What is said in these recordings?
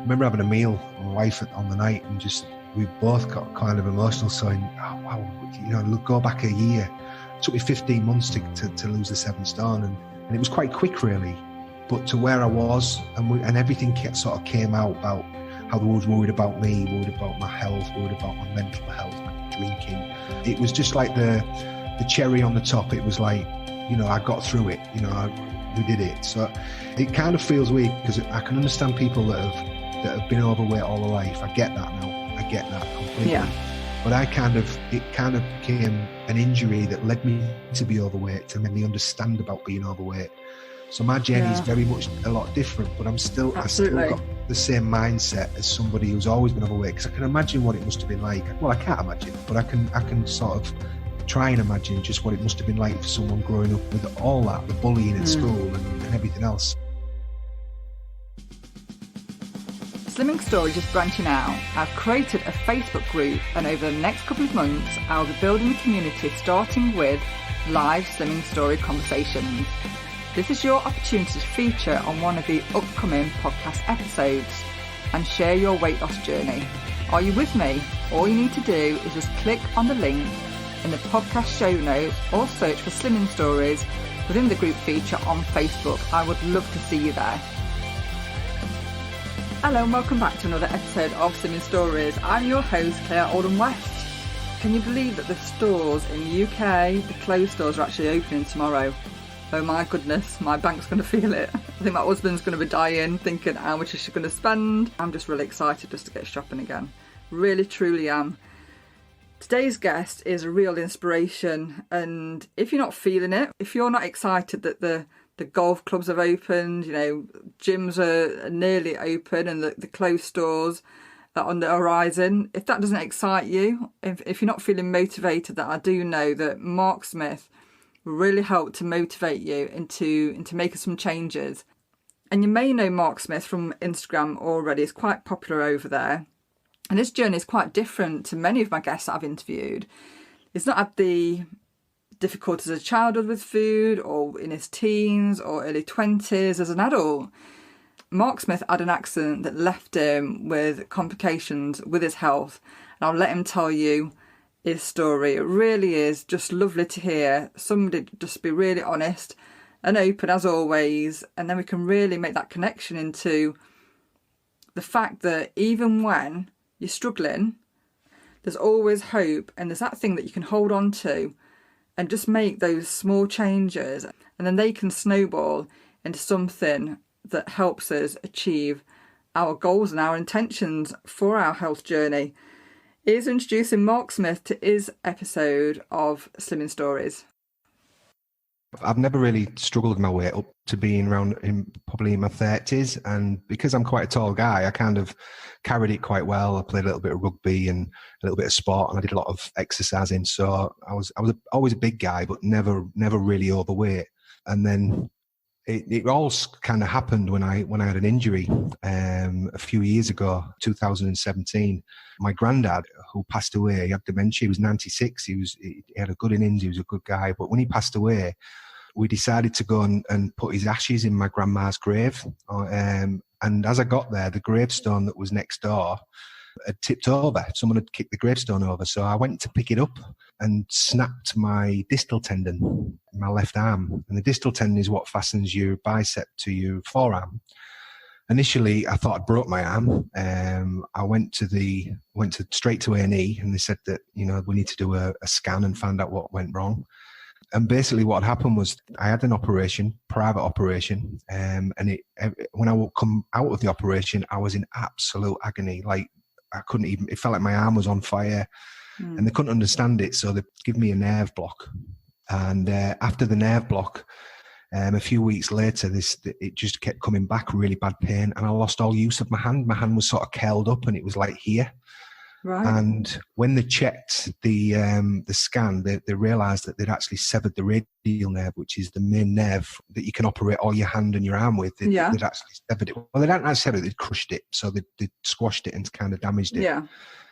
remember having a meal with my wife on the night, and just we both got kind of emotional, saying, "Oh wow, look, go back a year. It took me 15 months to lose the 7 stone, and it was quite quick, really. But to where I was, and everything sort of came out about how they was worried about me, worried about my health, worried about my mental health, my drinking. It was just like the cherry on the top. It was like, I got through it. We did it. So it kind of feels weird because I can understand people that have been overweight all their life. I get that now. I get that completely. Yeah. But it kind of became an injury that led me to be overweight, to make me understand about being overweight. So my journey is very much a lot different, but I still got the same mindset as somebody who's always been overweight, because I can imagine what it must have been like. Well, I can't imagine, but I can sort of try and imagine just what it must have been like for someone growing up with all that, the bullying at school and everything else. Slimming Stories is branching out. I've created a Facebook group, and over the next couple of months I'll be building a community, starting with live Slimming Story conversations. This is your opportunity to feature on one of the upcoming podcast episodes and share your weight loss journey. Are you with me? All you need to do is just click on the link in the podcast show notes or search for Slimming Stories within the group feature on Facebook. I would love to see you there. Hello and welcome back to another episode of Slimming Stories. I'm your host, Claire Oldham West. Can you believe that the stores in the UK, the clothes stores, are actually opening tomorrow? Oh my goodness, my bank's going to feel it. I think my husband's going to be dying, thinking how much is she going to spend. I'm just really excited just to get shopping again. Really, truly am. Today's guest is a real inspiration, and if you're not feeling it, if you're not excited that the golf clubs have opened, gyms are nearly open and the clothes stores are on the horizon, if that doesn't excite you, if you're not feeling motivated, that I do know that Mark Smith really help to motivate you into making some changes. And you may know Mark Smith from Instagram already. He's quite popular over there, and his journey is quite different to many of my guests that I've interviewed. He's not had the difficulties as a childhood with food, or in his teens or early 20s as an adult. Mark Smith had an accident that left him with complications with his health, and I'll let him tell you his story. It really is just lovely to hear somebody just be really honest and open as always, and then we can really make that connection into the fact that even when you're struggling, there's always hope, and there's that thing that you can hold on to and just make those small changes, and then they can snowball into something that helps us achieve our goals and our intentions for our health journey. Here's introducing Mark Smith to his episode of Slimming Stories. I've never really struggled with my weight up to being around probably in my 30s, and because I'm quite a tall guy, I kind of carried it quite well. I played a little bit of rugby and a little bit of sport, and I did a lot of exercising. So I was always a big guy, but never really overweight. And then it all kind of happened when I had an injury a few years ago, 2017. My granddad, who passed away, he had dementia. He was 96. He had a good innings. He was a good guy. But when he passed away, we decided to go and put his ashes in my grandma's grave. And as I got there, the gravestone that was next door had tipped over. Someone had kicked the gravestone over. So I went to pick it up and snapped my distal tendon in my left arm. And the distal tendon is what fastens your bicep to your forearm. Initially, I thought I'd broke my arm. I went straight to A&E, and they said that, we need to do a scan and find out what went wrong. And basically what happened was I had an operation, private operation, and when I would come out of the operation, I was in absolute agony. Like, I couldn't even, it felt like my arm was on fire, and they couldn't understand it. So they give me a nerve block. And after the nerve block, a few weeks later, it just kept coming back, really bad pain, and I lost all use of my hand. My hand was sort of curled up, and it was like here. Right. And when they checked the scan, they realised that they'd actually severed the radial nerve, which is the main nerve that you can operate all your hand and your arm with. They'd actually severed it. Well, they didn't actually sever it; they'd crushed it, so they squashed it and kind of damaged it. Yeah.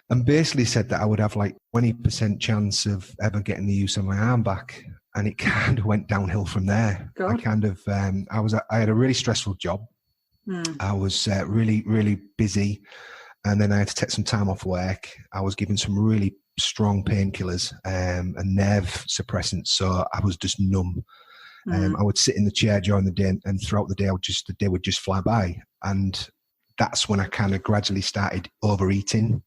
And basically said that I would have like 20% chance of ever getting the use of my arm back. And it kind of went downhill from there. God. I had a really stressful job. I was really, really busy. And then I had to take some time off work. I was given some really strong painkillers and nerve suppressants. So I was just numb. I would sit in the chair during the day, and throughout the day, the day would just fly by. And that's when I kind of gradually started overeating,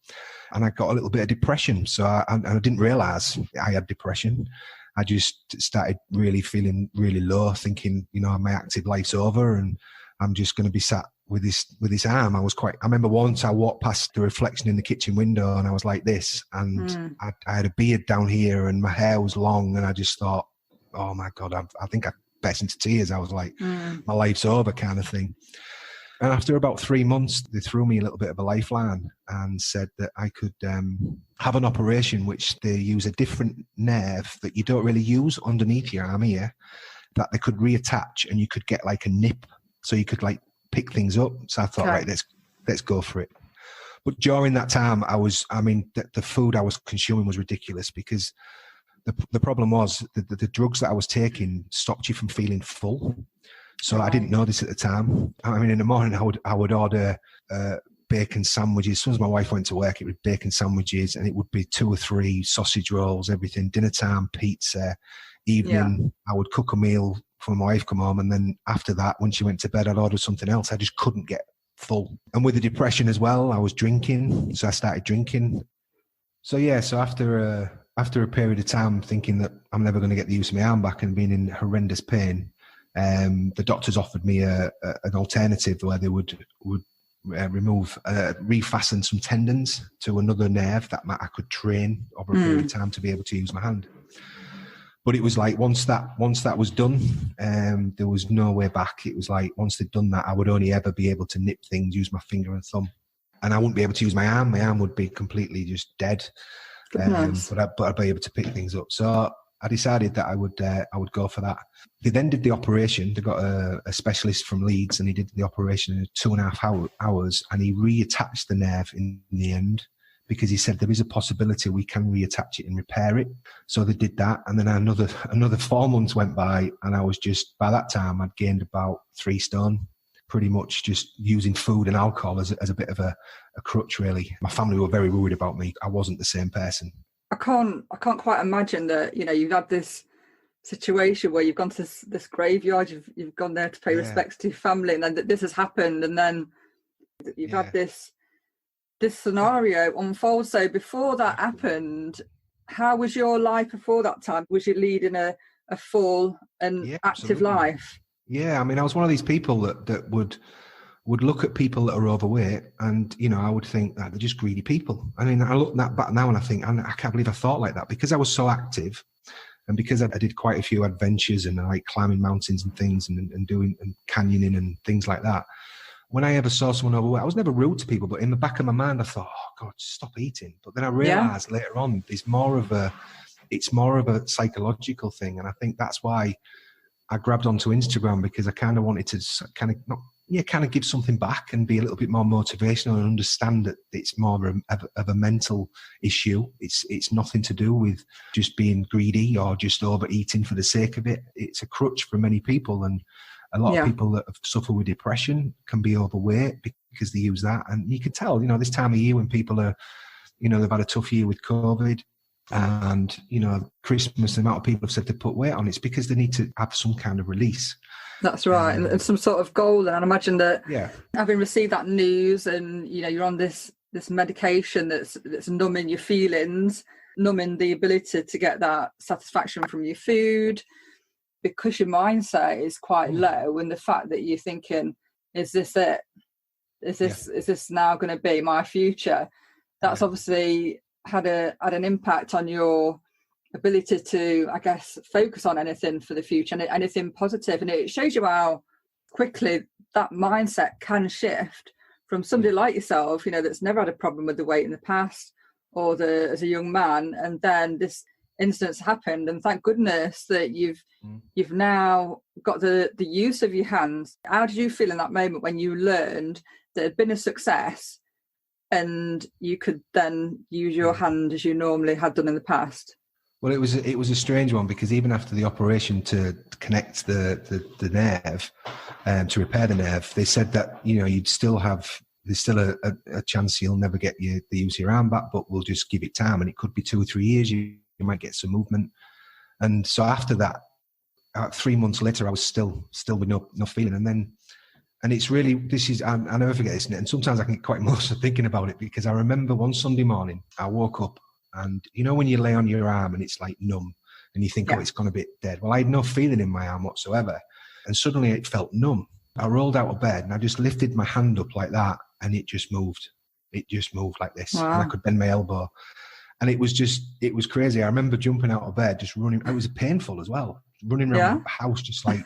and I got a little bit of depression. So I didn't realize I had depression. I just started really feeling really low, thinking, my active life's over, and I'm just going to be sat with this arm. I remember once I walked past the reflection in the kitchen window, and I was like this, and I had a beard down here, and my hair was long, and I just thought, oh my God, I think I burst into tears. I was like, my life's over kind of thing. And after about 3 months, they threw me a little bit of a lifeline and said that I could have an operation which they use a different nerve that you don't really use underneath your arm here, that they could reattach, and you could get like a nip, so you could like pick things up. So I thought, right, let's go for it. But during that time, the food I was consuming was ridiculous, because the problem was the drugs that I was taking stopped you from feeling full. So I didn't know this at the time. In the morning I would order bacon sandwiches. As soon as my wife went to work, it would be bacon sandwiches, and it would be 2 or 3 sausage rolls, everything. Dinner time, pizza. Evening, I would cook a meal for my wife come home, and then after that, when she went to bed, I'd order something else. I just couldn't get full. And with the depression as well, I was drinking, so I started drinking. So after a period of time thinking that I'm never going to get the use of my arm back and being in horrendous pain, the doctors offered me an alternative where they would refasten some tendons to another nerve that I could train over a period of time to be able to use my hand. But it was like once that was done, there was no way back. It was like once they'd done that, I would only ever be able to nip things, use my finger and thumb, and I wouldn't be able to use my arm. My arm would be completely just dead. But I'd be able to pick things up. So I decided that I would go for that. They then did the operation. They got a specialist from Leeds, and he did the operation in 2.5 hours, and he reattached the nerve in the end, because he said there is a possibility we can reattach it and repair it. So they did that, and then another 4 months went by, and I was by that time I'd gained about 3 stone, pretty much just using food and alcohol as a bit of a crutch, really. My family were very worried about me. I wasn't the same person. I can't quite imagine that, you've had this situation where you've gone to this graveyard, you've gone there to pay respects to your family, and then this has happened, and then you've had this scenario unfold. So before that happened, how was your life before that time? Was you leading a full and active life? Yeah, I was one of these people that would look at people that are overweight, and I would think that they're just greedy people. I look back now and I think, I can't believe I thought like that, because I was so active, and because I did quite a few adventures, and I like climbing mountains and things, and doing and canyoning and things like that. When I ever saw someone overweight, I was never rude to people, but in the back of my mind, I thought, oh God, stop eating. But then I realized later on, it's more of a psychological thing. And I think that's why I grabbed onto Instagram, because I kind of wanted to give something back and be a little bit more motivational, and understand that it's more of a mental issue. It's nothing to do with just being greedy or just overeating for the sake of it. It's a crutch for many people, and a lot of people that suffer with depression can be overweight because they use that. And you can tell, this time of year when people are, they've had a tough year with COVID, and, Christmas, the amount of people have said they put weight on, it's because they need to have some kind of release. That's right. And some sort of goal. And I imagine that having received that news, and, you're on this medication that's numbing your feelings, numbing the ability to get that satisfaction from your food, because your mindset is quite low, and the fact that you're thinking, is this it? Is this now going to be my future? That's obviously had an impact on your ability to, I guess, focus on anything for the future and anything positive. And it shows you how quickly that mindset can shift from somebody like yourself, that's never had a problem with the weight in the past, or as a young man, and then this incidents happened, and thank goodness that you've now got the use of your hands. How did you feel in that moment when you learned that it had been a success and you could then use your hand as you normally had done in the past? Well, it was a strange one because even after the operation to connect the nerve, to repair the nerve, they said that there's still a chance you'll never get the use of your arm back, but we'll just give it time, and it could be 2 or 3 years. You might get some movement, and so after that, 3 months later, I was still with no feeling, and it's really I never forget this, and sometimes I can get quite emotional thinking about it because I remember one Sunday morning I woke up. And when you lay on your arm and it's like numb and you think, oh, it's gone a bit dead. Well, I had no feeling in my arm whatsoever. And suddenly it felt numb. I rolled out of bed and I just lifted my hand up like that and it just moved. It just moved like this. Wow. And I could bend my elbow. And it was crazy. I remember jumping out of bed, just running. It was painful as well. Running around the house, I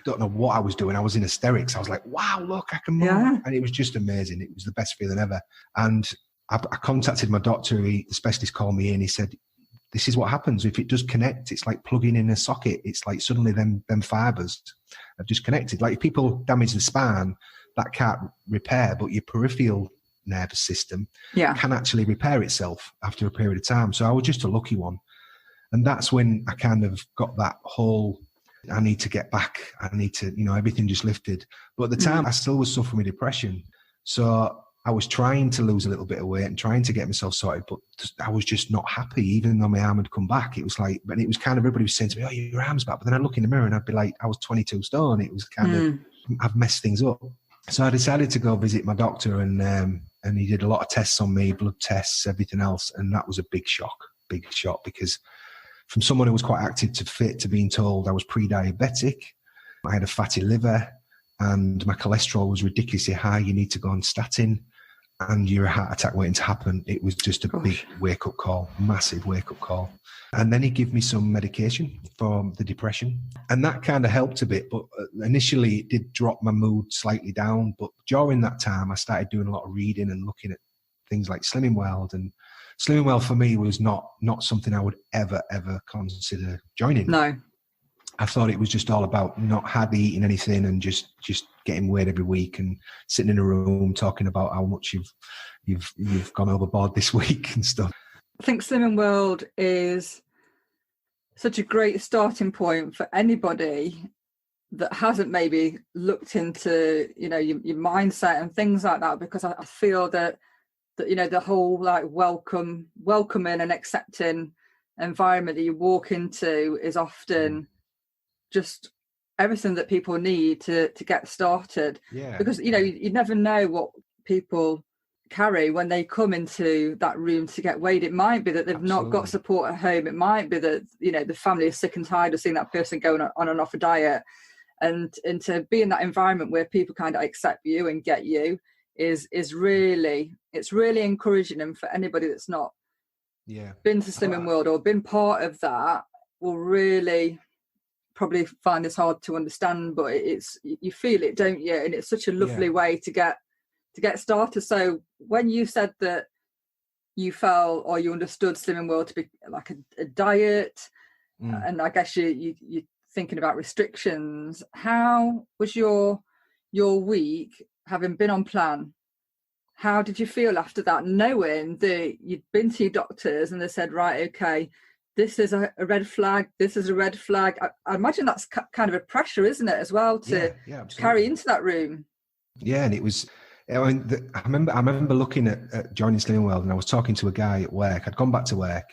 don't know what I was doing. I was in hysterics. I was like, wow, look, I can move. Yeah. And it was just amazing. It was the best feeling ever. And I contacted my doctor. The specialist called me in. He said, this is what happens. If it does connect, it's like plugging in a socket. It's like suddenly them fibers have just connected. Like if people damage the spine, that can't repair, but your peripheral nervous system can actually repair itself after a period of time. So I was just a lucky one. And that's when I kind of got that whole, I need to get back. I need to, everything just lifted. But at the time, I still was suffering with depression. So I was trying to lose a little bit of weight and trying to get myself sorted, but I was just not happy, even though my arm had come back. It was like, and it was kind of, everybody was saying to me, oh, your arm's back. But then I'd look in the mirror and I'd be like, I was 22 stone. It was kind of, I've messed things up. So I decided to go visit my doctor and he did a lot of tests on me, blood tests, everything else. And that was a big shock because from someone who was quite active to fit to being told I was pre-diabetic, I had a fatty liver and my cholesterol was ridiculously high. You need to go on statin. And you're a heart attack waiting to happen. It was just a big wake-up call, massive wake-up call. And then he gave me some medication for the depression. And that kind of helped a bit. But initially, it did drop my mood slightly down. But during that time, I started doing a lot of reading and looking at things like Slimming World. And Slimming World for me was not something I would ever consider joining. No. I thought it was just all about not hardly eating anything and just getting weighed every week and sitting in a room talking about how much you've gone overboard this week and stuff. I think Slimming World is such a great starting point for anybody that hasn't maybe looked into, your mindset and things like that, because I feel that the whole like welcoming and accepting environment that you walk into is often just everything that people need to get started. Yeah. Because, you never know what people carry when they come into that room to get weighed. It might be that they've not got support at home. It might be that, the family is sick and tired of seeing that person going on and off a diet. And to be in that environment where people kind of accept you and get you is really encouraging. And for anybody that's not been to Slimming World or been part of that will really probably find this hard to understand, but you feel it, don't you? And it's such a lovely way to get started. So when you said that you felt or you understood Slimming World to be like a diet, and I guess you're thinking about restrictions, how was your week having been on plan? How did you feel after that, knowing that you'd been to your doctors and they said, right, okay, this is a red flag, this is a red flag? I imagine that's kind of a pressure, isn't it, as well, to carry into that room? Yeah, and it was, I remember looking at joining Slimming World, and I was talking to a guy at work. I'd gone back to work.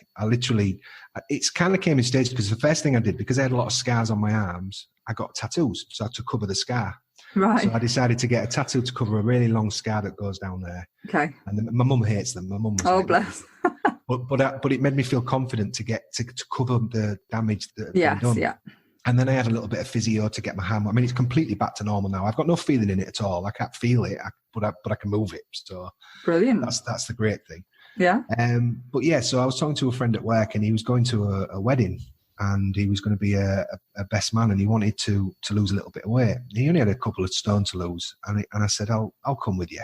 It's kind of came in stages, because the first thing I did, because I had a lot of scars on my arms, I got tattoos, so I had to cover the scar. Right. So I decided to get a tattoo to cover a really long scar that goes down there. Okay. And my mum hates them. My mum was bless. But it made me feel confident to get to cover the damage that had been done. Yeah. And then I had a little bit of physio to get my hand. I mean, it's completely back to normal now. I've got no feeling in it at all. I can't feel it, but I can move it. So brilliant. That's the great thing. Yeah. So I was talking to a friend at work, and he was going to a wedding, and he was going to be a best man, and he wanted to lose a little bit of weight. He only had a couple of stone to lose, and I said, I'll come with you.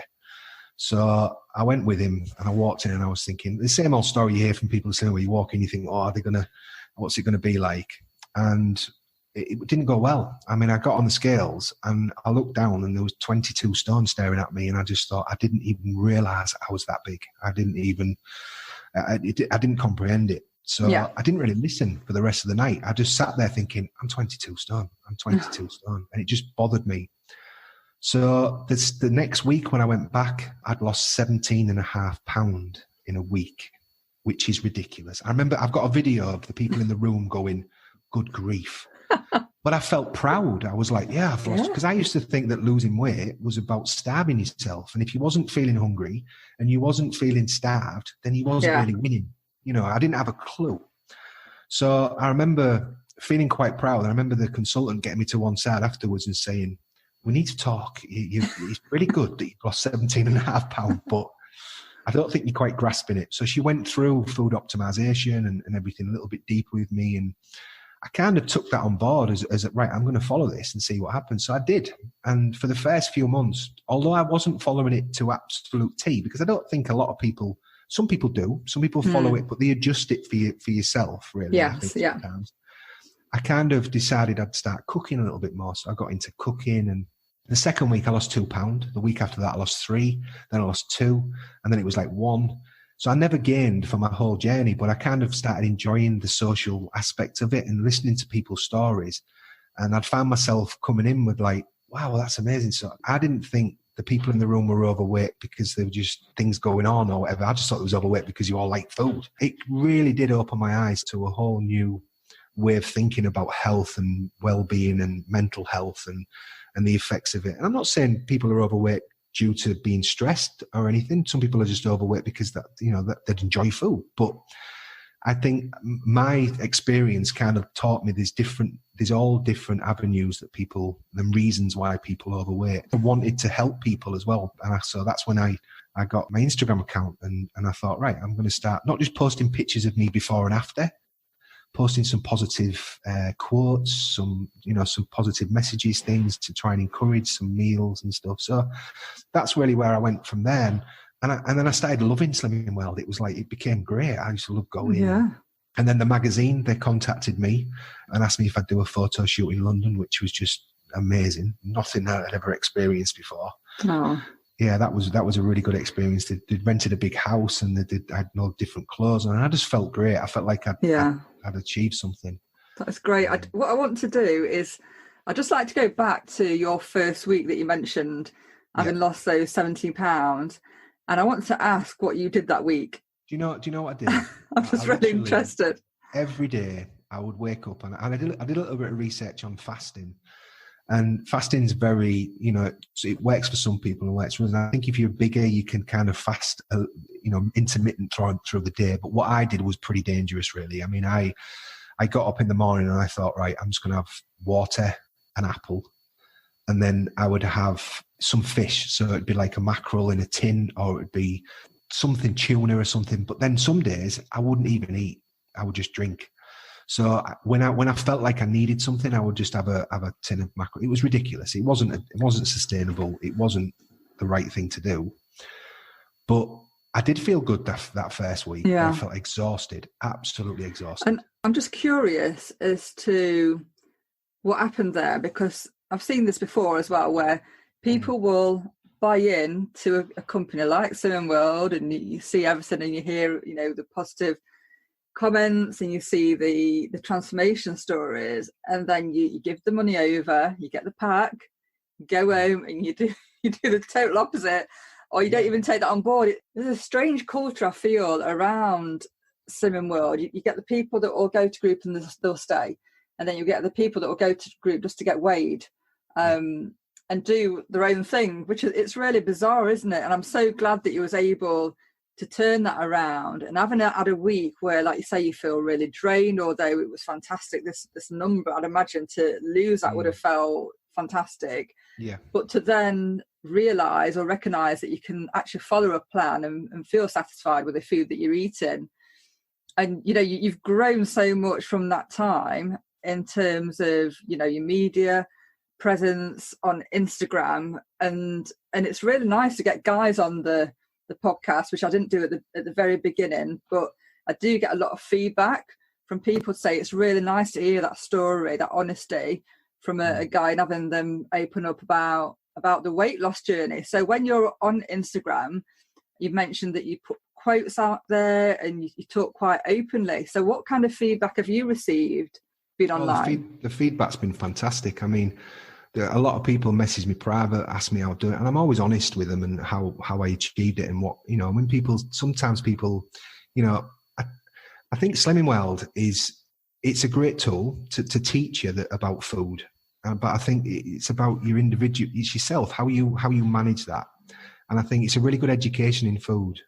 So I went with him, and I walked in, and I was thinking the same old story you hear from people saying, where you walk in, you think, what's it going to be like? And it didn't go well. I mean, I got on the scales and I looked down, and there was 22 stone staring at me, and I just thought, I didn't even realize I was that big. I didn't comprehend it. So I didn't really listen for the rest of the night. I just sat there thinking, I'm 22 stone. I'm 22 stone. And it just bothered me. So the next week when I went back, I'd lost 17.5 pounds in a week, which is ridiculous. I remember I've got a video of the people in the room going, good grief. But I felt proud. I was like, yeah, I've lost. Because I used to think that losing weight was about starving yourself. And if you wasn't feeling hungry and you wasn't feeling starved, then you wasn't really winning. You know, I didn't have a clue. So I remember feeling quite proud. I remember the consultant getting me to one side afterwards and saying, we need to talk. It's really good that you've lost 17.5 pounds, but I don't think you're quite grasping it. So she went through food optimization and everything a little bit deeper with me. And I kind of took that on board as right, I'm going to follow this and see what happens. So I did. And for the first few months, although I wasn't following it to absolute T, because I don't think a lot of people, some people do, some people follow it, but they adjust it for yourself, really. Yes, I think sometimes. I kind of decided I'd start cooking a little bit more. So I got into cooking, and the second week I lost 2 pounds. The week after that I lost 3, then I lost 2, and then it was like 1. So I never gained for my whole journey, but I kind of started enjoying the social aspect of it and listening to people's stories. And I'd found myself coming in with like, wow, well, that's amazing. So I didn't think the people in the room were overweight because there were just things going on or whatever. I just thought it was overweight because you all like food. It really did open my eyes to a whole new way of thinking about health and well-being and mental health and the effects of it. And I'm not saying people are overweight due to being stressed or anything. Some people are just overweight because that they enjoy food. But I think my experience kind of taught me there's all different avenues that people, and reasons why people are overweight. I wanted to help people as well. And so that's when I got my Instagram account and I thought, right, I'm going to start not just posting pictures of me before and after, posting some positive quotes, some positive messages, things to try and encourage, some meals and stuff. So that's really where I went from there. And then I started loving Slimming World. It was like, it became great. I used to love going. Yeah. And then the magazine, they contacted me and asked me if I'd do a photo shoot in London, which was just amazing. Nothing that I'd ever experienced before. Oh. Yeah, that was a really good experience. They'd rented a big house and I had no different clothes on. And I just felt great. I felt like I'd achieved something. That's great. What I want to do is, I'd just like to go back to your first week that you mentioned, having lost those 17 pounds. And I want to ask what you did that week. Do you know what I did? I'm just really interested. Every day I would wake up and I did a little bit of research on fasting. And fasting's very, it works for some people and works for others. And I think if you're bigger, you can kind of fast, intermittent through the day. But what I did was pretty dangerous, really. I mean, I got up in the morning and I thought, right, I'm just going to have water, an apple, and then I would have some fish. So it'd be like a mackerel in a tin, or it'd be something tuna or something. But then some days I wouldn't even eat. I would just drink. So when I felt like I needed something, I would just have a tin of mackerel. It was ridiculous. It wasn't sustainable. It wasn't the right thing to do. But I did feel good that first week. Yeah. I felt exhausted, absolutely exhausted. And I'm just curious as to what happened there, because I've seen this before as well, where people will buy in to a company like Slimming World, and you see everything and you hear, the positive comments and you see the transformation stories, and then you give the money over, you get the pack, you go home and you do the total opposite, or you don't even take that on board. There's a strange culture, I feel, around Slimming World. You get the people that will go to group and they'll stay, and then you get the people that will go to group just to get weighed and do their own thing, which it's really bizarre, isn't it? And I'm so glad that you was able to turn that around, and having had a week where, like you say, you feel really drained, although it was fantastic. This number, I'd imagine, to lose that would have felt fantastic. Yeah. But to then realise or recognise that you can actually follow a plan and feel satisfied with the food that you're eating. And, you've grown so much from that time in terms of, your media presence on Instagram. And it's really nice to get guys on the podcast, which I didn't do at the very beginning, but I do get a lot of feedback from people to say it's really nice to hear that story, that honesty from a guy, and having them open up about the weight loss journey. So when you're on Instagram, you mentioned that you put quotes out there, and you talk quite openly. So what kind of feedback have you received being online? The feedback's been fantastic. I mean, a lot of people message me private, ask me how I do it, and I'm always honest with them and how I achieved it and what, you know, when sometimes people, you know, I think Slimming World it's a great tool to teach you about food, but I think it's about your individual, it's yourself, how you manage that, and I think it's a really good education in food.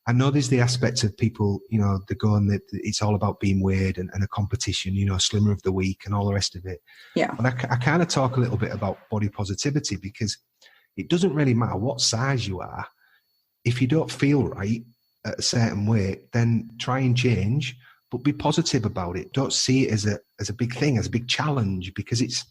I know there's the aspects of people, you know, they go and it's all about being weird and a competition, you know, slimmer of the week and all the rest of it. Yeah. But I kind of talk a little bit about body positivity, because it doesn't really matter what size you are. If you don't feel right at a certain weight, then try and change, but be positive about it. Don't see it as a big thing, as a big challenge, because it's,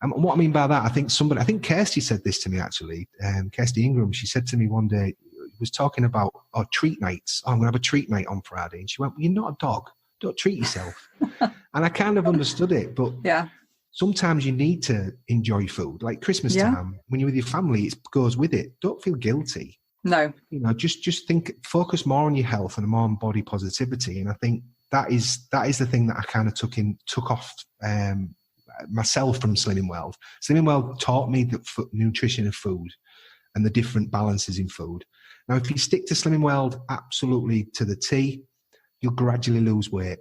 and what I mean by that, I think Kirsty said this to me actually, Kirsty Ingram, she said to me one day, was talking about treat nights. I'm going to have a treat night on Friday. And she went, well, you're not a dog. Don't treat yourself. And I kind of understood it. But yeah, sometimes you need to enjoy food. Like Christmas time, when you're with your family, it goes with it. Don't feel guilty. No. You know, just focus more on your health and more on body positivity. And I think that is the thing that I kind of took off myself from Slimming World. Slimming World taught me the nutrition of food and the different balances in food. Now, if you stick to Slimming World absolutely to the T, you'll gradually lose weight.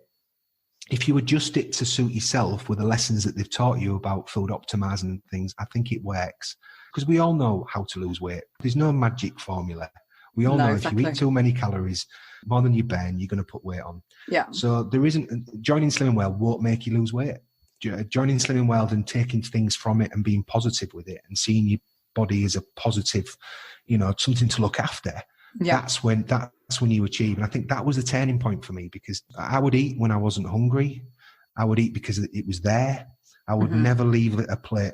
If you adjust it to suit yourself with the lessons that they've taught you about food optimizing and things, I think it works. Because we all know how to lose weight. There's no magic formula. We all know exactly. If you eat too many calories, more than you burn, you're going to put weight on. Yeah. So joining Slimming World won't make you lose weight. Joining Slimming World and taking things from it and being positive with it and seeing your body as a positive, you know, something to look after. Yeah. That's when you achieve. And I think that was a turning point for me, because I would eat when I wasn't hungry. I would eat because it was there. I would never leave a plate,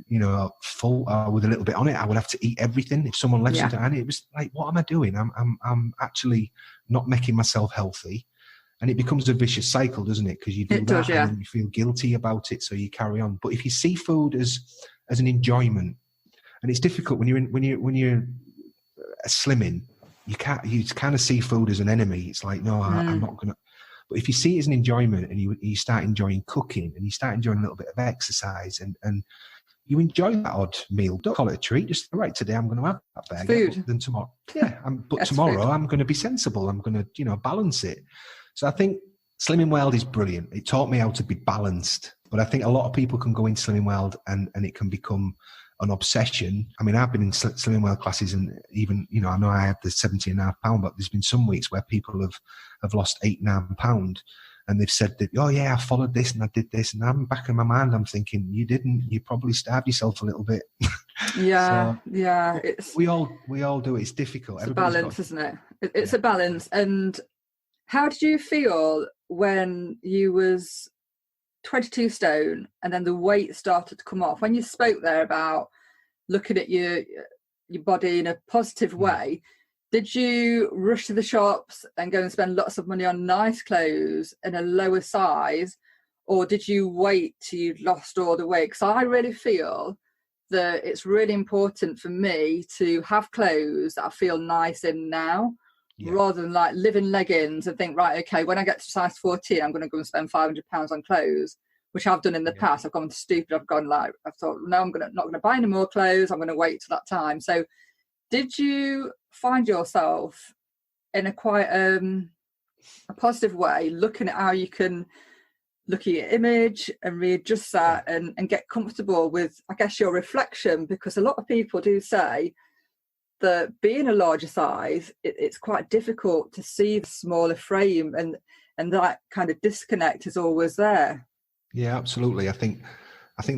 you know, full with a little bit on it. I would have to eat everything. If someone left something, and it was like, what am I doing? I'm actually not making myself healthy. And it becomes a vicious cycle, doesn't it? Because you do that and you feel guilty about it, so you carry on. But if you see food as an enjoyment, and it's difficult when you're slimming, you kind of see food as an enemy. It's like, no, I'm not gonna. But if you see it as an enjoyment, and you start enjoying cooking, and you start enjoying a little bit of exercise, and you enjoy that odd meal, don't call it a treat. Just right, today I'm going to have that burger. Food. Then tomorrow, but tomorrow food. I'm going to be sensible. I'm going to, balance it. So I think Slimming World is brilliant. It taught me how to be balanced. But I think a lot of people can go in Slimming World and it can become an obsession. I mean, I've been in Slimming World classes, and even, I know I have the 17.5 pound, but there's been some weeks where people have lost 8-9 pound, and they've said that, oh yeah, I followed this and I did this, and I'm back in my mind, I'm thinking, you didn't. You probably starved yourself a little bit. Yeah, so, yeah. We all do it. It's difficult. It's a balance, isn't it? It's a balance. And how did you feel when you was 22 stone and then the weight started to come off? When you spoke there about looking at your body in a positive way, did you rush to the shops and go and spend lots of money on nice clothes in a lower size, or did you wait till you'd lost all the weight? Because I really feel that it's really important for me to have clothes that I feel nice in now, rather than like live in leggings and think, right, okay, when I get to size 14, I'm going to go and spend £500 on clothes, which I've done in the past. I've gone stupid. I've thought, no, I'm not going to buy any more clothes. I'm going to wait till that time. So did you find yourself in a quite a positive way, looking at how you can look at your image and readjust that and get comfortable with, I guess, your reflection? Because a lot of people do say that being a larger size, it's quite difficult to see the smaller frame, and that kind of disconnect is always there. Yeah, absolutely. I think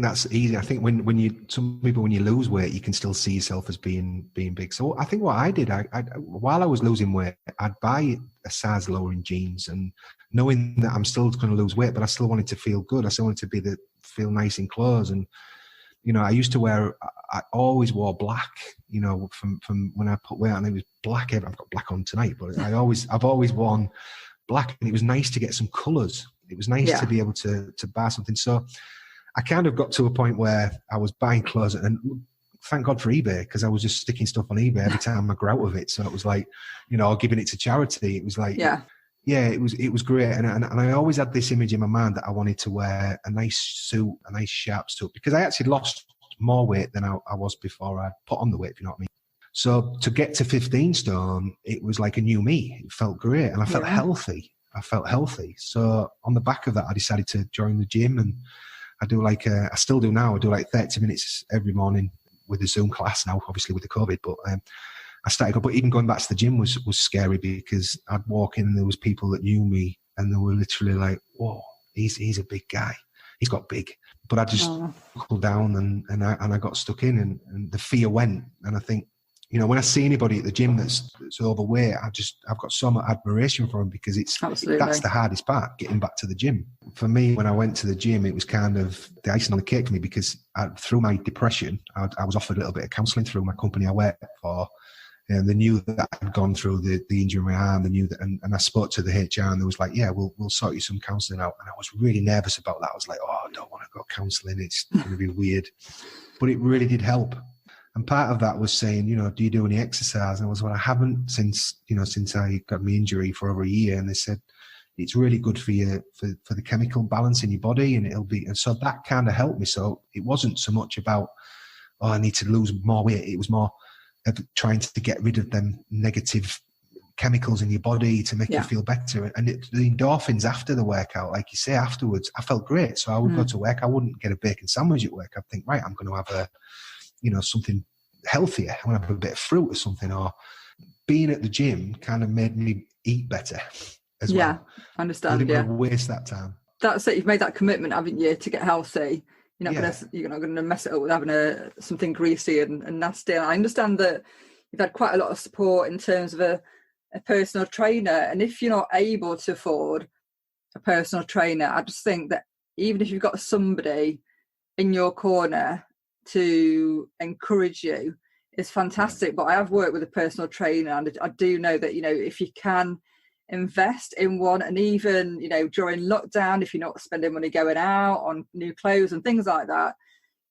that's easy. I think when some people, when you lose weight, you can still see yourself as being big. So I think what I did, I while I was losing weight, I'd buy a size lower in jeans, and knowing that I'm still going to lose weight, but I still wanted to feel good. I still wanted to feel nice in clothes. And I used to I always wore black, from when I put weight on. It was black. I've got black on tonight, but I've always worn black, and it was nice to get some colours. It was nice to be able to buy something. So I kind of got to a point where I was buying clothes, and thank God for eBay, because I was just sticking stuff on eBay every time I grew out of it. So it was like, giving it to charity. It was like, it was great. And I always had this image in my mind that I wanted to wear a nice suit, a nice sharp suit, because I actually lost more weight than I was before I put on the weight, if you know what I mean. So to get to 15 stone, it was like a new me. It felt great. And I felt healthy. So on the back of that, I decided to join the gym, and I do I still do now. I do like 30 minutes every morning with a Zoom class now, obviously with the COVID, but I started, but even going back to the gym was scary, because I'd walk in and there was people that knew me and they were literally like, whoa, he's a big guy. He's got big. But I just buckled down and I got stuck in, and the fear went. And I think, when I see anybody at the gym that's overweight, I've got so much admiration for them, because that's the hardest part, getting back to the gym. For me, when I went to the gym, it was kind of the icing on the cake for me, because through my depression, I was offered a little bit of counselling through my company I worked for. And they knew that I'd gone through the injury in my arm. They knew that, and I spoke to the HR, and they was like, yeah, we'll sort you some counselling out. And I was really nervous about that. I was like, I don't want to go counselling. It's going to be weird. But it really did help. And part of that was saying, do you do any exercise? And I was, well, I haven't since I got my injury for over a year. And they said, it's really good for you, for the chemical balance in your body. And so that kind of helped me. So it wasn't so much about, I need to lose more weight. It was more of trying to get rid of them negative chemicals in your body to make you feel better. And the endorphins after the workout, like you say, afterwards, I felt great. So I would go to work. I wouldn't get a bacon sandwich at work. I'd think, right, I'm going to have something healthier. I want to have a bit of fruit or something. Or being at the gym kind of made me eat better as well. Yeah, I understand. I didn't want to waste that time. That's it. You've made that commitment, haven't you, to get healthy. You're not going to mess it up with having something greasy and nasty. And I understand that you've had quite a lot of support in terms of a personal trainer. And if you're not able to afford a personal trainer, I just think that even if you've got somebody in your corner to encourage you, it's fantastic. But I have worked with a personal trainer, and I do know that, if you can invest in one, and even during lockdown, if you're not spending money going out on new clothes and things like that,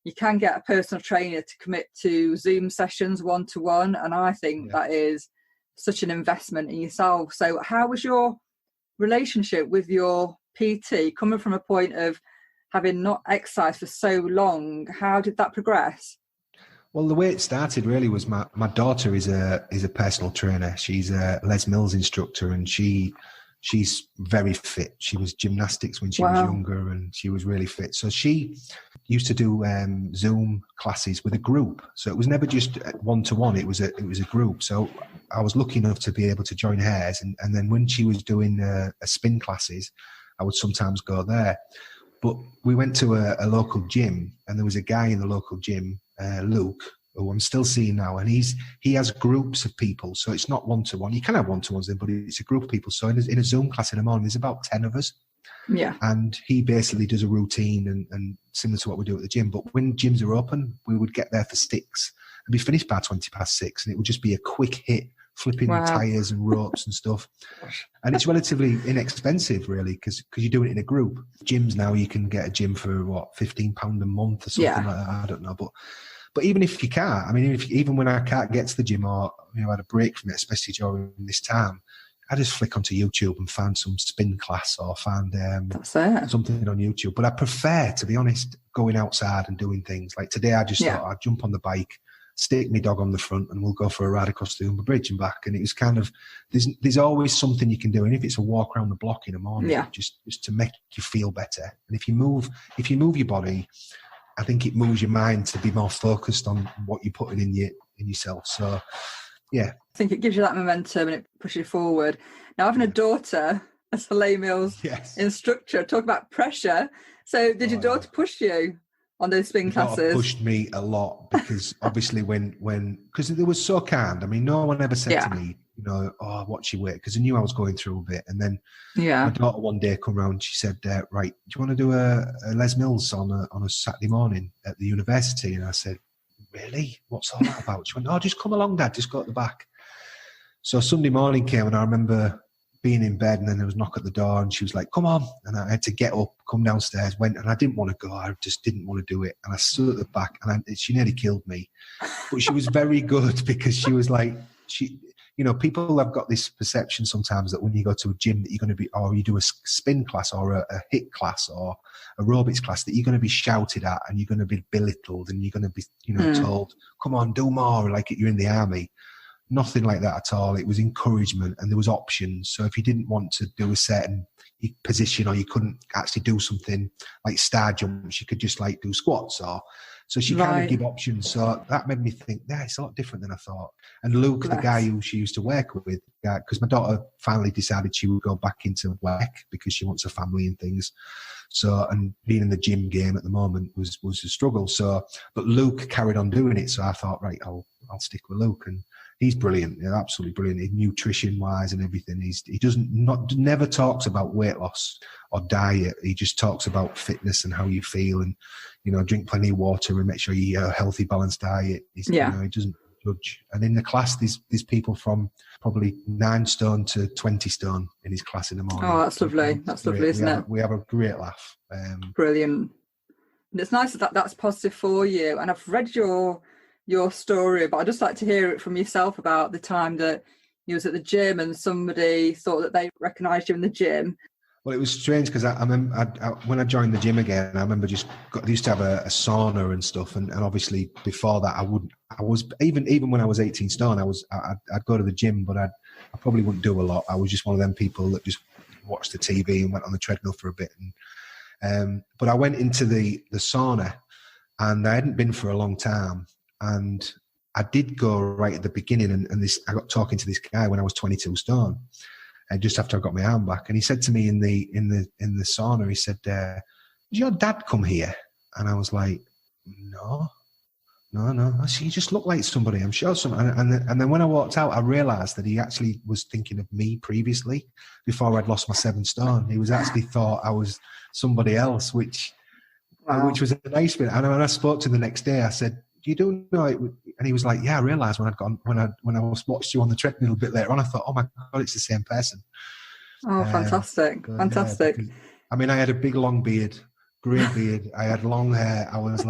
you can get a personal trainer to commit to Zoom sessions 1-to-1, and I think that is such an investment in yourself. So how was your relationship with your PT, coming from a point of having not exercised for so long? How did that progress? Well, the way it started really was my daughter is a personal trainer. She's a Les Mills instructor, and she's very fit. She was gymnastics when she was younger, and she was really fit. So she used to do Zoom classes with a group. So it was never just 1-to-1. It was a group. So I was lucky enough to be able to join hers, and then when she was doing a spin classes, I would sometimes go there. But we went to a local gym, and there was a guy in the local gym, Luke, who I'm still seeing now, and he has groups of people. So it's not 1-to-1. You can have 1-to-1s then, but it's a group of people. So in a Zoom class in the morning, there's about 10 of us. Yeah. And he basically does a routine and similar to what we do at the gym. But when gyms are open, we would get there for 6 and be finished by 6:20. And it would just be a quick hit, flipping tires and ropes and stuff. And it's relatively inexpensive, really, because you're doing it in a group. Gyms now, you can get a gym for £15 a month or something like that. I don't know. But even if you can't, I mean, even when I can't get to the gym, or I had a break from it, especially during this time, I just flick onto YouTube and find some spin class or find something on YouTube. But I prefer, to be honest, going outside and doing things. Like today, I just thought I'd jump on the bike, stick my dog on the front, and we'll go for a ride across the Humber Bridge and back. And it was kind of, there's always something you can do. And if it's a walk around the block in the morning, just to make you feel better. And if you move your body, I think it moves your mind to be more focused on what you're putting in yourself. So, yeah. I think it gives you that momentum and it pushes you forward. Now, having a daughter as a Les Mills instructor, talk about pressure. So did your daughter push you on those spin classes? Pushed me a lot, because obviously because they were so kind. I mean, no one ever said to me, what's your weight? Because I knew I was going through a bit. And then my daughter one day come round, she said, right, do you want to do a Les Mills on a Saturday morning at the university? And I said, really? What's all that about? She went, just come along, Dad, just go at the back. So Sunday morning came, and I remember being in bed, and then there was a knock at the door, and she was like, come on. And I had to get up, come downstairs, went, and I didn't want to go. I just didn't want to do it. And I stood at the back, and she nearly killed me. But she was very good because she was like, people have got this perception sometimes that when you go to a gym that you're going to be, or you do a spin class or a HIIT class or aerobics class, that you're going to be shouted at and you're going to be belittled and you're going to be, told, come on, do more, like you're in the army. Nothing like that at all. It was encouragement and there was options. So if you didn't want to do a certain position or you couldn't actually do something like star jumps, you could just like do squats or... So she kind of give options. So that made me think, yeah, it's a lot different than I thought. And Luke, the guy who she used to work with, because my daughter finally decided she would go back into work because she wants a family and things. So, and being in the gym game at the moment was a struggle. So, but Luke carried on doing it. So I thought, right, I'll stick with Luke. And he's brilliant. He's absolutely brilliant. Nutrition wise and everything. He never talks about weight loss or diet. He just talks about fitness and how you feel and, drink plenty of water and make sure you eat a healthy, balanced diet. He doesn't judge. And in the class, there's people from probably 9 stone to 20 stone in his class in the morning. Oh, that's lovely. That's lovely, isn't it? We have a great laugh. Brilliant. And it's nice that that's positive for you. And I've read your story, but I'd just like to hear it from yourself about the time that you was at the gym and somebody thought that they recognised you in the gym. Well, it was strange because I remember when I joined the gym again, I remember used to have a sauna and stuff, and obviously before that I was even when I was 18 stone, I'd go to the gym, but I probably wouldn't do a lot. I was just one of them people that just watched the TV and went on the treadmill for a bit. And but I went into the sauna, and I hadn't been for a long time, and I did go right at the beginning, and I got talking to this guy when I was 22 stone. Just after I got my arm back, and he said to me in the sauna, he said, "Did your dad come here?" And I was like, "No." I said, "You just look like somebody. I'm sure somebody." And then when I walked out, I realised that he actually was thinking of me previously, before I'd lost my 7 stone. He was actually thought I was somebody else, which was a nice bit. And when I spoke to him the next day, I said, "Do you do know it?" And he was like, "Yeah, I realised when I watched you on the treadmill a bit later on, I thought, oh my God, it's the same person." Oh, fantastic. Fantastic. Yeah, I had a big long beard, grey beard. I had long hair. I was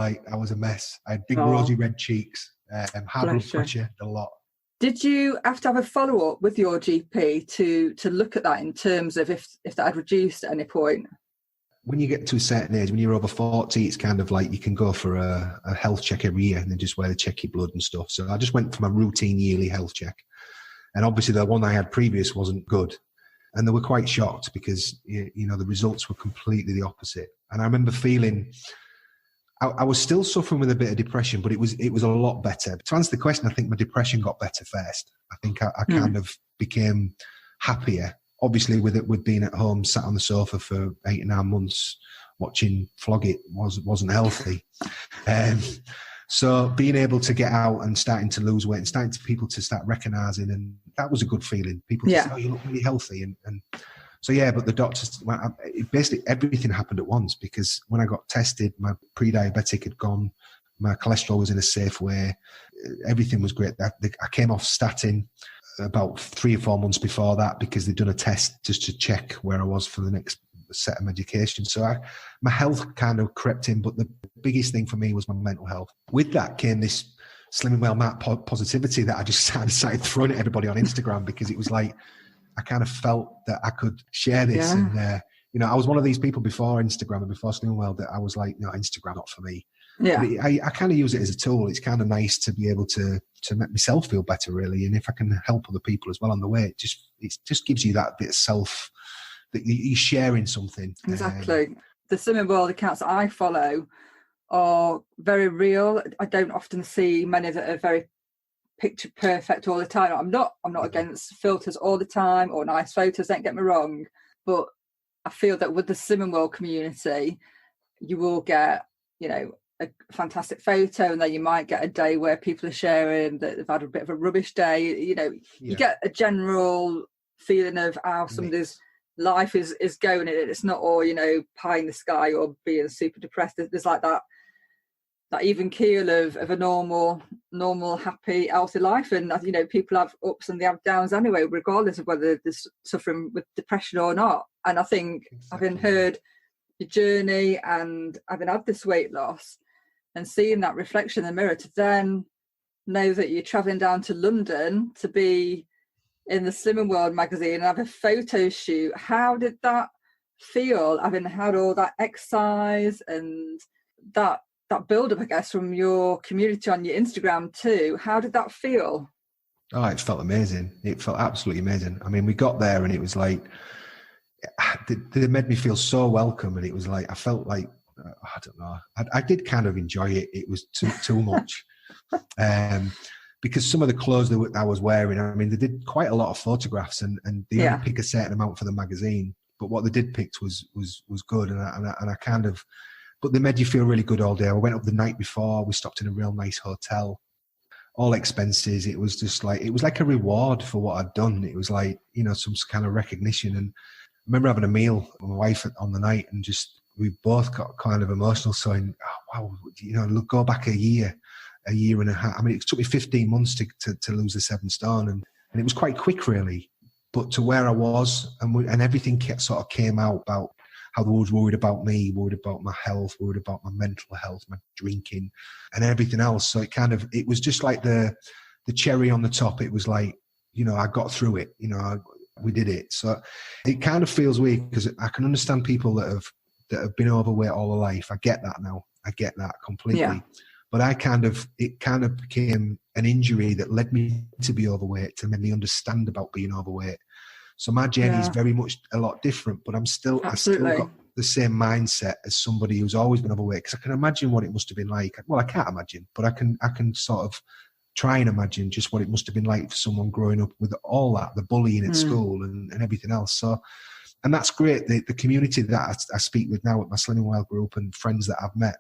a mess. I had big rosy red cheeks, high blood pressure, a lot. Did you have to have a follow-up with your GP to look at that in terms of if that had reduced at any point? When you get to a certain age, when you're over 40, it's kind of like you can go for a health check every year and then just where they check your blood and stuff. So I just went for my routine yearly health check. And obviously the one I had previous wasn't good. And they were quite shocked because, the results were completely the opposite. And I remember feeling, I was still suffering with a bit of depression, but it was a lot better. To answer the question, I think my depression got better first. I think I kind of became happier. Obviously, with being at home, sat on the sofa for 8 or 9 months, watching Flog It wasn't healthy. So being able to get out and starting to lose weight and starting to people to start recognising, and that was a good feeling. People say, "Oh, you look really healthy," and so yeah. But the doctors, basically everything happened at once, because when I got tested, my pre-diabetic had gone, my cholesterol was in a safe way, everything was great. I came off statin about 3 or 4 months before that, because they'd done a test just to check where I was for the next set of medication. So my health kind of crept in, but the biggest thing for me was my mental health. With that came this Slimming Well Matt positivity that I just started throwing at everybody on Instagram, because it was like I kind of felt that I could share this. Yeah. And I was one of these people before Instagram and before Slimming Well that I was like, no, Instagram not for me. Yeah, I kind of use it as a tool. It's kind of nice to be able to make myself feel better, really. And if I can help other people as well on the way, it just gives you that bit of self, that you're sharing something. Exactly. The Slimming World accounts that I follow are very real. I don't often see many that are very picture perfect all the time. I'm not against filters all the time or nice photos, don't get me wrong. But I feel that with the Slimming World community, you will get, a fantastic photo, and then you might get a day where people are sharing that they've had a bit of a rubbish day. You get a general feeling of how somebody's life is going, and it's not all pie in the sky or being super depressed. There's like that that even keel of a normal, happy, healthy life. And you know, people have ups and they have downs anyway, regardless of whether they're suffering with depression or not. And I think having heard your journey and having had this weight loss and seeing that reflection in the mirror, to then know that you're traveling down to London to be in the Slimming World magazine and have a photo shoot, how did that feel, having had all that exercise and that build up, I guess, from your community on your Instagram too? How did that feel? Oh, it felt amazing. It felt absolutely amazing. I mean, we got there and it was like, they made me feel so welcome, and it was like, I felt like, I don't know, I did kind of enjoy it. It was too much. Because some of the clothes that I was wearing, I mean, they did quite a lot of photographs, and they only pick a certain amount for the magazine. But what they did pick was good, and I kind of, but they made you feel really good all day. I went up the night before. We stopped in a real nice hotel, all expenses. It was just like, it was like a reward for what I'd done. It was like, you know, some kind of recognition. And I remember having a meal with my wife on the night, and just, we both got kind of emotional, saying, oh, wow, you know, look, go back a year and a half. I mean, it took me 15 months to lose the 7 stone, and it was quite quick, really. But to where I was, and everything sort of came out about how they was worried about me, worried about my health, worried about my mental health, my drinking, and everything else. So it was just like the cherry on the top. It was like, you know, I got through it. You know, we did it. So it kind of feels weird, because I can understand people that have been overweight all their life. I get that now. I get that completely. Yeah. But it kind of became an injury that led me to be overweight, to make me understand about being overweight. So my journey is very much a lot different, but I still got the same mindset as somebody who's always been overweight, because I can imagine what it must have been like. Well, I can't imagine, but I can sort of try and imagine just what it must have been like for someone growing up with all that, the bullying at school and everything else. So, and that's great. The community that I speak with now at my Slimming World group and friends that I've met,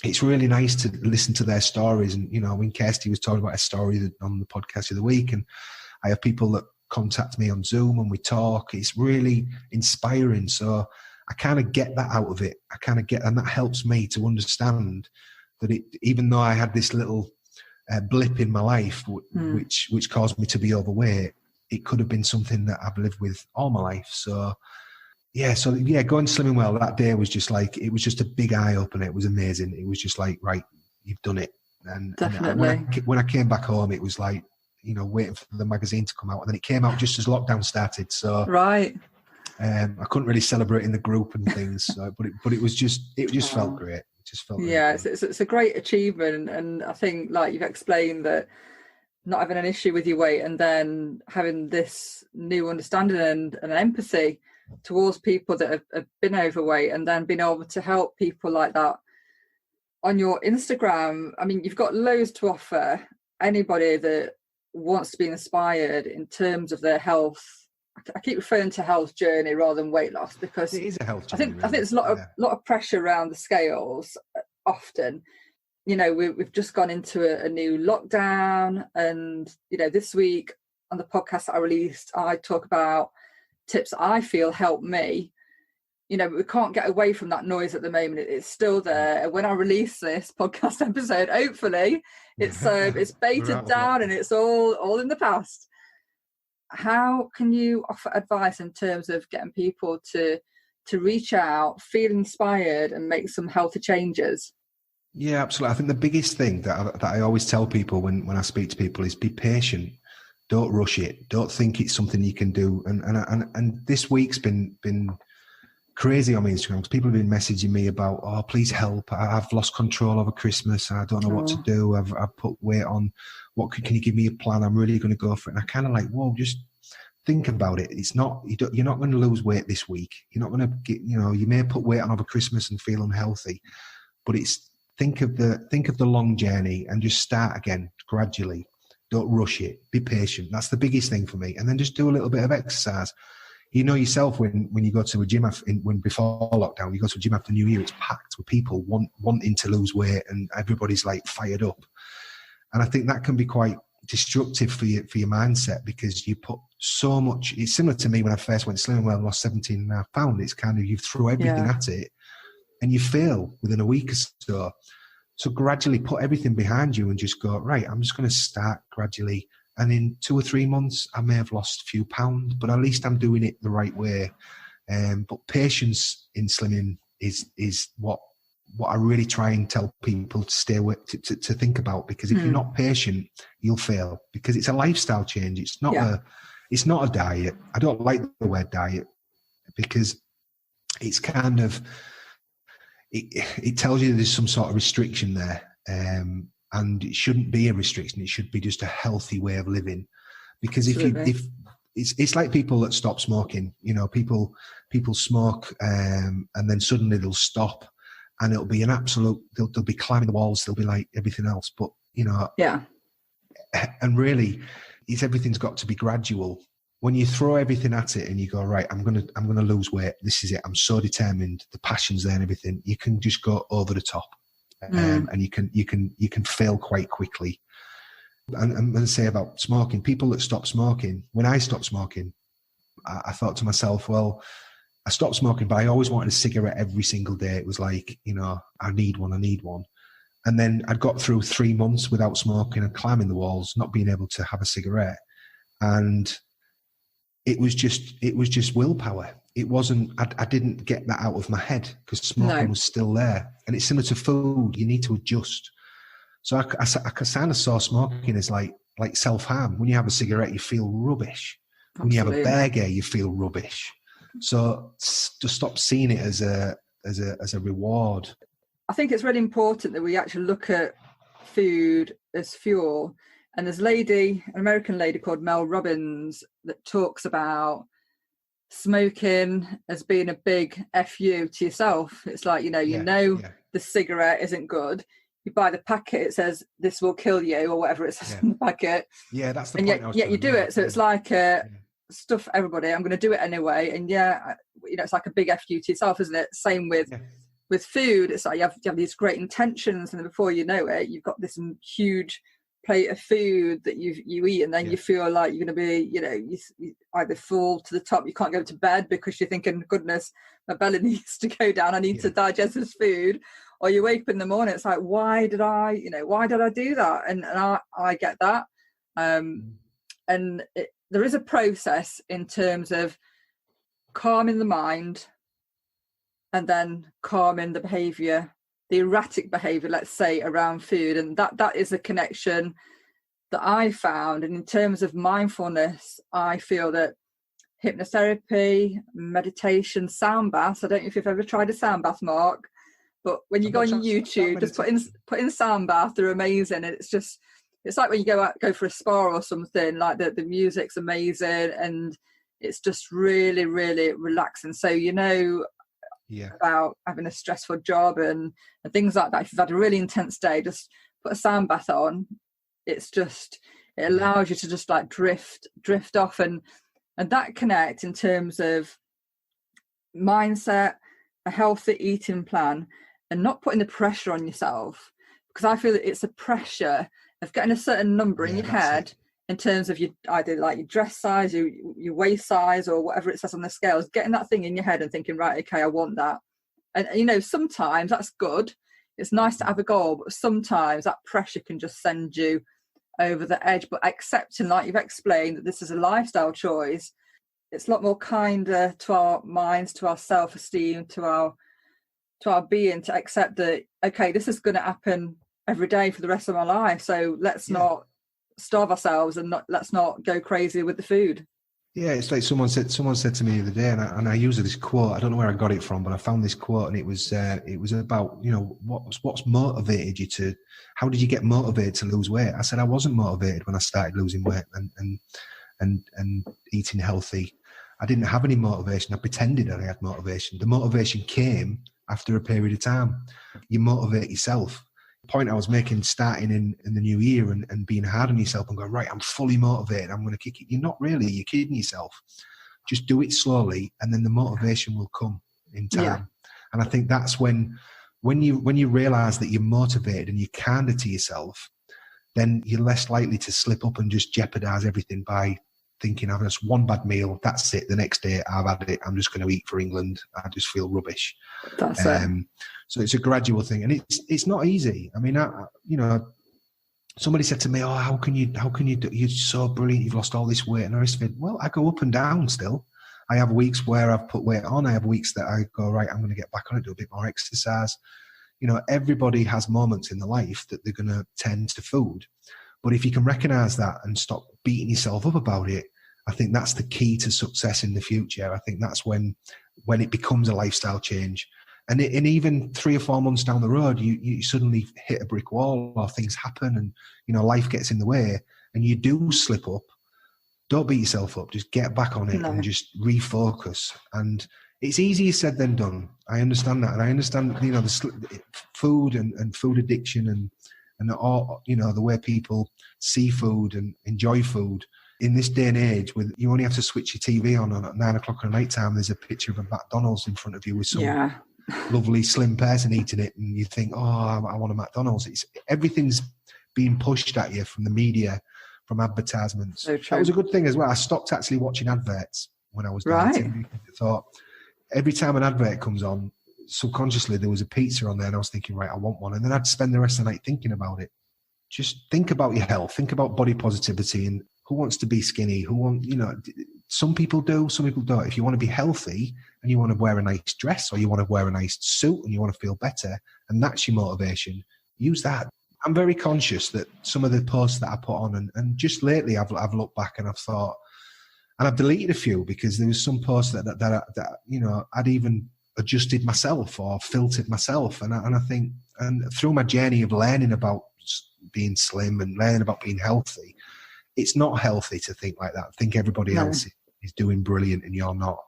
it's really nice to listen to their stories. And, you know, when Kirsty was talking about a story on the podcast of the week, and I have people that contact me on Zoom and we talk, it's really inspiring. So I kind of get that out of it. And that helps me to understand that even though I had this little blip in my life, which caused me to be overweight, it could have been something that I've lived with all my life. So going Slimming Well that day was just like, it was just a big eye opener. It was amazing. It was just like, right, you've done it. And when I came back home, it was like, you know, waiting for the magazine to come out, and then it came out just as lockdown started. So I couldn't really celebrate in the group and things. So, but it just felt great. It just felt great. It's a great achievement, and I think, like you've explained, that not having an issue with your weight and then having this new understanding and empathy towards people that have been overweight, and then being able to help people like that on your Instagram. I mean, you've got loads to offer anybody that wants to be inspired in terms of their health. I keep referring to health journey rather than weight loss, because it is a health journey. I think there's a lot of pressure around the scales often. You know, we've just gone into a new lockdown, and you know, this week on the podcast that I released, I talk about tips I feel help me. You know, we can't get away from that noise at the moment. It's still there. And when I release this podcast episode, hopefully it's baited down and it's all in the past. How can you offer advice in terms of getting people to reach out, feel inspired, and make some healthy changes? Yeah, absolutely. I think the biggest thing that I always tell people when I speak to people is be patient. Don't rush it. Don't think it's something you can do. And this week's been crazy on my Instagram, because people have been messaging me about, oh, please help. I've lost control over Christmas. I don't know what to do. I've put weight on. What can you give me a plan? I'm really going to go for it. And I kind of like, whoa, just think about it. It's not, you're not going to lose weight this week. You're not going to get, you know, you may put weight on over Christmas and feel unhealthy, but it's think of the long journey and just start again gradually. Don't rush it. Be patient. That's the biggest thing for me. And then just do a little bit of exercise. You know yourself when you go to a gym before lockdown, you go to a gym after New Year, it's packed with people wanting to lose weight, and everybody's like fired up. And I think that can be quite destructive for your mindset, because you put so much. It's similar to me when I first went Slimming Well and lost 17.5 pounds. It's kind of, you throw everything at it and you fail within a week or so. So gradually put everything behind you and just go, right, I'm just going to start gradually. And in 2 or 3 months, I may have lost a few pounds, but at least I'm doing it the right way. But patience in slimming is what I really try and tell people to stay away, to think about, because if you're not patient, you'll fail, because it's a lifestyle change. It's not a diet. I don't like the word diet, because it's kind of, it tells you there's some sort of restriction there. And it shouldn't be a restriction. It should be just a healthy way of living. Because if it's like people that stop smoking, people smoke, and then suddenly they'll stop, and it'll be an absolute, they'll be climbing the walls. They'll be like everything else, but and really everything's got to be gradual. When you throw everything at it and you go, right, I'm going to lose weight. This is it. I'm so determined. The passion's there and everything. You can just go over the top. And you can fail quite quickly. And I'm going to say about smoking, people that stop smoking, when I stopped smoking, I thought to myself, well, I stopped smoking, but I always wanted a cigarette every single day. It was like, I need one. And then I'd got through 3 months without smoking and climbing the walls, not being able to have a cigarette. And it was just willpower. It wasn't, I didn't get that out of my head, because smoking was still there. And it's similar to food. You need to adjust. So I kind of saw smoking as like self-harm. When you have a cigarette, you feel rubbish. Absolutely. When you have a burger, you feel rubbish. So to stop seeing it as a reward. I think it's really important that we actually look at food as fuel. And there's an American lady called Mel Robbins, that talks about smoking as being a big FU to yourself. It's like, the cigarette isn't good. You buy the packet, it says this will kill you, or whatever it says on the packet. Yeah, that's the point. And yet you do it. So it's like stuff everybody. I'm going to do it anyway. And it's like a big FU to yourself, isn't it? Same with food. It's like you have these great intentions, and before you know it, you've got this huge plate of food that you eat, and then you feel like you're going to be, you either full to the top, you can't go to bed because you're thinking, goodness, my belly needs to go down, I need to digest this food. Or you wake up in the morning, it's like, why did I do that? And I get that. And there is a process in terms of calming the mind and then calming the behavior, the erratic behavior, let's say, around food. And that is a connection that I found. And in terms of mindfulness, I feel that hypnotherapy, meditation, sound baths, I don't know if you've ever tried a sound bath, Mark, but when you go on YouTube, just put in sound bath, they're amazing. And it's like when you go for a spa or something, like the music's amazing, and it's just really, really relaxing. So, about having a stressful job and things like that, if you've had a really intense day, just put a sound bath on. It allows you to just like drift off, and that connect in terms of mindset, a healthy eating plan, and not putting the pressure on yourself, because I feel that it's a pressure of getting a certain number in your head in terms of either like your dress size, your waist size, or whatever it says on the scales, getting that thing in your head and thinking, right, okay, I want that. And, sometimes that's good. It's nice to have a goal, but sometimes that pressure can just send you over the edge. But accepting, like you've explained, that this is a lifestyle choice, it's a lot more kinder to our minds, to our self-esteem, to our being, to accept that, okay, this is going to happen every day for the rest of my life. So let's not starve ourselves, and let's not go crazy with the food. Yeah, it's like someone said to me the other day, and I use this quote. I don't know where I got it from, but I found this quote, and it was about what's motivated you to. How did you get motivated to lose weight? I said I wasn't motivated when I started losing weight and eating healthy. I didn't have any motivation. I pretended that I had motivation. The motivation came after a period of time. You motivate yourself. Point I was making, starting in the new year and being hard on yourself and going, right, I'm fully motivated, I'm going to kick it. You're not really, you're kidding yourself. Just do it slowly, and then the motivation will come in time. Yeah. And I think that's when you realize that you're motivated and you're kinder to yourself, then you're less likely to slip up and just jeopardize everything by thinking having just one bad meal, that's it. The next day I've had it. I'm just going to eat for England. I just feel rubbish. That's it. So it's a gradual thing, and it's not easy. I mean, somebody said to me, "Oh, how can you do? You're so brilliant. You've lost all this weight." And I said, "Well, I go up and down still. I have weeks where I've put weight on. I have weeks that I go, right, I'm going to get back on it, do a bit more exercise." Everybody has moments in their life that they're going to tend to food. But if you can recognize that and stop beating yourself up about it, I think that's the key to success in the future. I think that's when it becomes a lifestyle change. And even 3 or 4 months down the road, you suddenly hit a brick wall, or things happen, and life gets in the way, and you do slip up. Don't beat yourself up. Just get back on it and just refocus. And it's easier said than done. I understand that, and I understand the food and food addiction and all, the way people see food and enjoy food. In this day and age, with you only have to switch your TV on at 9 o'clock at night time, there's a picture of a McDonald's in front of you with some lovely slim person eating it, and you think, oh, I want a McDonald's. Everything's being pushed at you from the media, from advertisements. So that was a good thing as well. I stopped actually watching adverts when I was dieting. I thought every time an advert comes on, subconsciously there was a pizza on there, and I was thinking, right, I want one. And then I'd spend the rest of the night thinking about it. Just think about your health, think about body positivity, and who wants to be skinny? Some people do, some people don't. If you want to be healthy and you want to wear a nice dress, or you want to wear a nice suit and you want to feel better, and that's your motivation, use that. I'm very conscious that some of the posts that I put on, and just lately I've looked back and I've thought, and I've deleted a few because there was some posts that I'd even adjusted myself or filtered myself. And I think, and through my journey of learning about being slim and learning about being healthy, it's not healthy to think like that. Think everybody else is doing brilliant and you're not.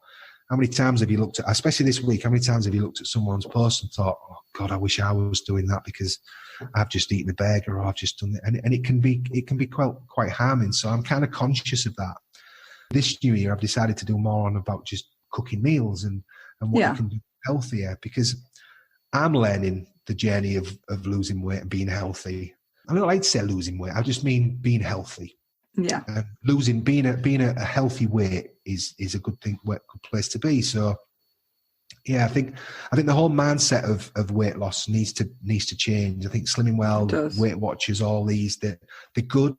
How many times have you looked at, especially this week, how many times have you looked at someone's post and thought, oh God, I wish I was doing that because I've just eaten a burger, or I've just done it. And it can be quite harming. So I'm kind of conscious of that. This new year, I've decided to do more on about just cooking meals and what you can do healthier, because I'm learning the journey of losing weight and being healthy. I don't like to say losing weight. I just mean being healthy. Yeah. Being a healthy weight is a good thing, good place to be. So yeah, I think the whole mindset of weight loss needs to change. I think Slimming Well, Weight Watchers, all these, they're good,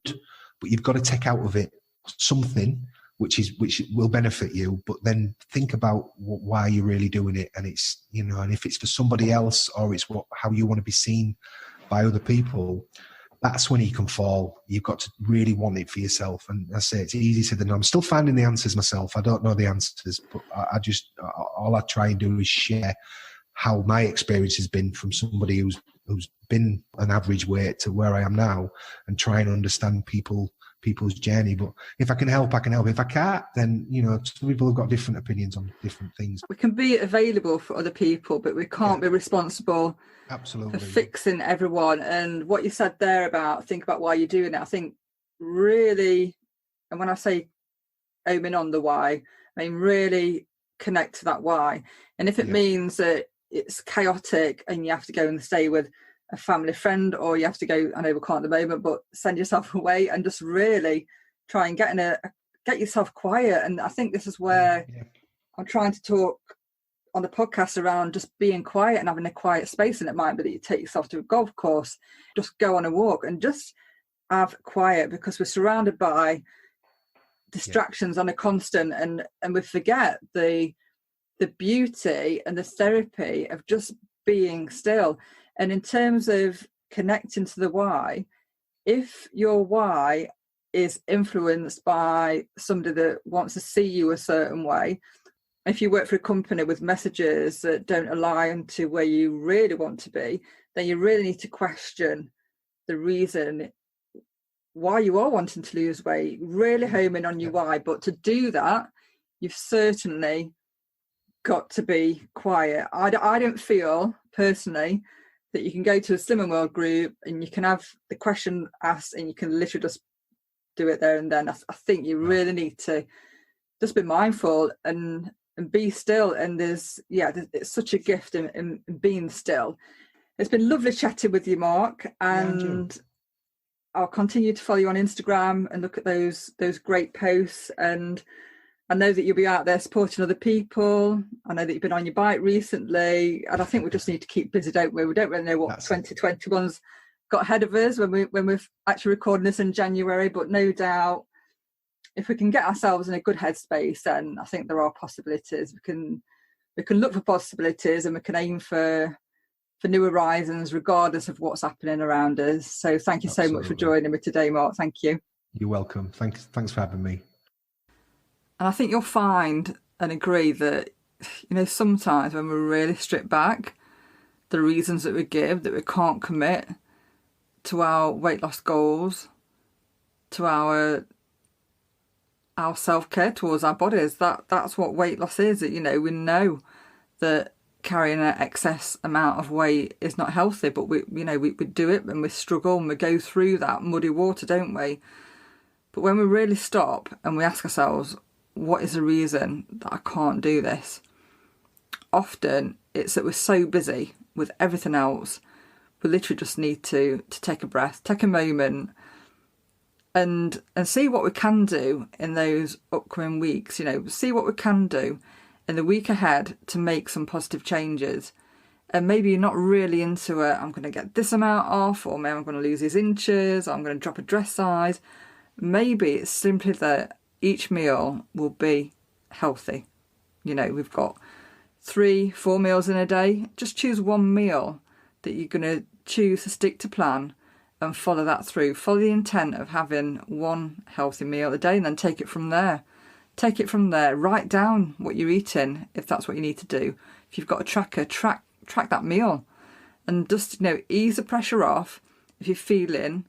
but you've got to take out of it something which will benefit you, but then think about why you're really doing it. And it's, and if it's for somebody else, or it's how you want to be seen by other people, that's when you can fall. You've got to really want it for yourself. And I say it's easy said than done. I'm still finding the answers myself. I don't know the answers, but all I try and do is share how my experience has been from somebody who's been an average weight to where I am now, and try and understand people's journey. But if I can help, I can help. If I can't, then some people have got different opinions on different things. We can be available for other people, but we can't be responsible absolutely for fixing everyone. And what you said there about think about why you're doing it, I think really, and when I say oming on the why, I mean really connect to that why. And if it means that it's chaotic and you have to go and stay with a family friend, or you have to go, I know we can't at the moment, but send yourself away and just really try and get yourself quiet. And I think this is where I'm trying to talk on the podcast around just being quiet and having a quiet space. And it might be that you take yourself to a golf course, just go on a walk and just have quiet, because we're surrounded by distractions on a constant, and we forget the beauty and the therapy of just being still. And in terms of connecting to the why, if your why is influenced by somebody that wants to see you a certain way, if you work for a company with messages that don't align to where you really want to be, then you really need to question the reason why you are wanting to lose weight, really home in on your why. But to do that, you've certainly got to be quiet. I don't feel personally that you can go to a Slimming World group and you can have the question asked and you can literally just do it there and then. I think you really need to just be mindful and be still. And it's such a gift in being still. It's been lovely chatting with you, Mark. And I'll continue to follow you on Instagram and look at those great posts. And I know that you'll be out there supporting other people. I know that you've been on your bike recently, and I think we just need to keep busy, don't we? We don't really know what 2021's got ahead of us when we're actually recording this in January, but no doubt if we can get ourselves in a good headspace, then I think there are possibilities. We can look for possibilities, and we can aim for new horizons regardless of what's happening around us. So thank you so much for joining me today, Mark. Thank you. You're welcome. Thanks for having me. And I think you'll find and agree that, sometimes when we really strip back the reasons that we give, that we can't commit to our weight loss goals, to our self-care towards our bodies, that's what weight loss is. We know that carrying an excess amount of weight is not healthy, but we do it and we struggle and we go through that muddy water, don't we? But when we really stop and we ask ourselves, what is the reason that I can't do this? Often it's that we're so busy with everything else, we literally just need to take a breath, take a moment, and see what we can do in those upcoming weeks. See what we can do in the week ahead to make some positive changes. And maybe you're not really into it, I'm going to get this amount off, or maybe I'm going to lose these inches, or I'm going to drop a dress size. Maybe it's simply that each meal will be healthy. We've got 3-4 meals in a day. Just choose one meal that you're going to choose to stick to plan and follow that through. Follow the intent of having one healthy meal a day, and then take it from there. Write down what you're eating if that's what you need to do. If you've got a tracker, track that meal, and just ease the pressure off. If you're feeling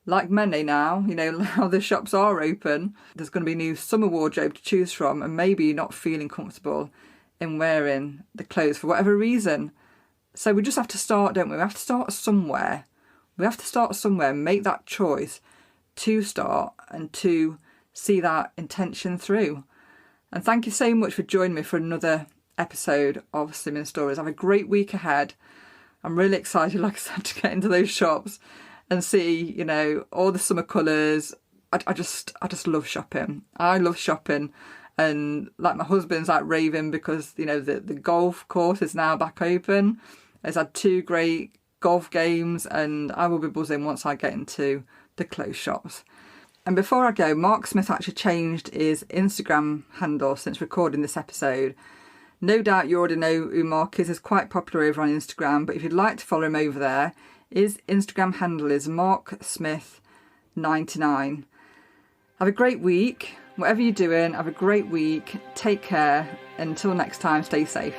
like many now, how the shops are open, there's going to be new summer wardrobe to choose from, and maybe you're not feeling comfortable in wearing the clothes for whatever reason. So we just have to start, don't we? We have to start somewhere. Make that choice to start and to see that intention through. And thank you so much for joining me for another episode of Slimming Stories. Have a great week ahead. I'm really excited, like I said, to get into those shops and see, all the summer colours. I just love shopping. I love shopping. And like my husband's like raving because, the golf course is now back open. It's had 2 great golf games, and I will be buzzing once I get into the clothes shops. And before I go, Mark Smith actually changed his Instagram handle since recording this episode. No doubt you already know who Mark is. He's quite popular over on Instagram, but if you'd like to follow him over there, his Instagram handle is marksmith99. Have a great week. Whatever you're doing, have a great week. Take care. Until next time, stay safe.